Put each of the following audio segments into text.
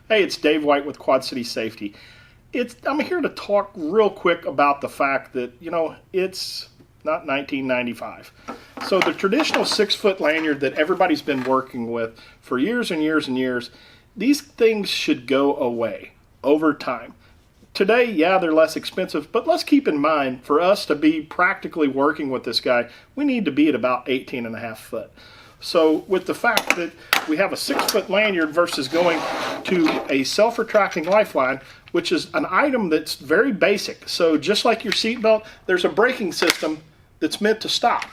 Hey, it's Dave White with Quad City Safety. I'm here to talk real quick about the fact that, it's not 1995. So the traditional 6-foot lanyard that everybody's been working with for years and years and years, these things should go away over time. Today, yeah, they're less expensive, but let's keep in mind, for us to be practically working with this guy, we need to be at about 18.5 foot. So with the fact that we have a 6-foot lanyard versus going to a self-retracting lifeline, which is an item that's very basic. So just like your seatbelt, there's a braking system that's meant to stop.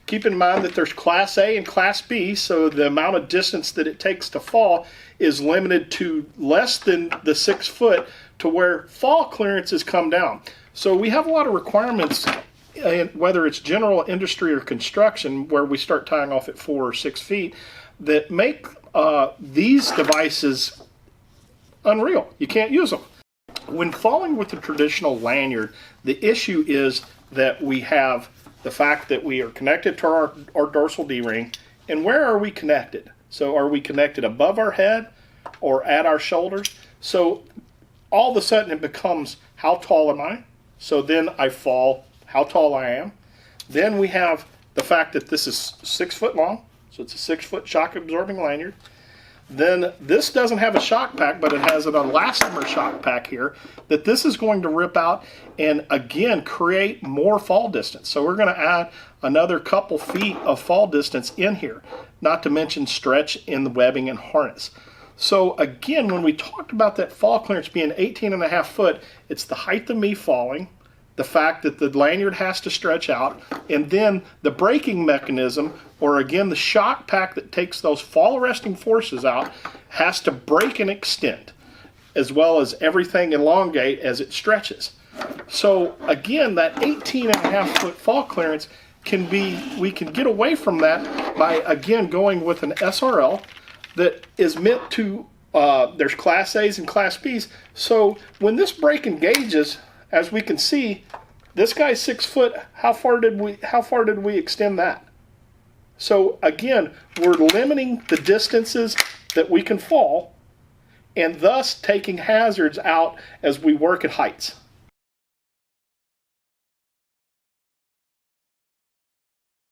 Keep in mind that there's Class A and Class B, so the amount of distance that it takes to fall is limited to less than the 6 foot, to where fall clearances come down. So we have a lot of requirements, whether it's general industry or construction, where we start tying off at 4 or 6 feet, that make these devices unreal. You can't use them. When falling with the traditional lanyard, the issue is that we have the fact that we are connected to our dorsal D-ring, and where are we connected? So are we connected above our head or at our shoulders? So all of a sudden it becomes, how tall am I? So then I fall, how tall I am. Then we have the fact that this is 6 foot long, so it's a 6-foot shock absorbing lanyard. Then this doesn't have a shock pack, but it has an elastomer shock pack here that this is going to rip out and again create more fall distance. So we're going to add another couple feet of fall distance in here, not to mention stretch in the webbing and harness. So again, when we talked about that fall clearance being 18.5 foot, it's the height of me falling, the fact that the lanyard has to stretch out, and then the braking mechanism, or again the shock pack that takes those fall arresting forces out, has to brake and extend, as well as everything elongate as it stretches. So again, that 18.5 foot fall clearance we can get away from that by again going with an SRL that is meant to, there's Class A's and Class B's. So when this brake engages, as we can see, this guy's 6 foot. How far did we extend that? So again, we're limiting the distances that we can fall, and thus taking hazards out as we work at heights.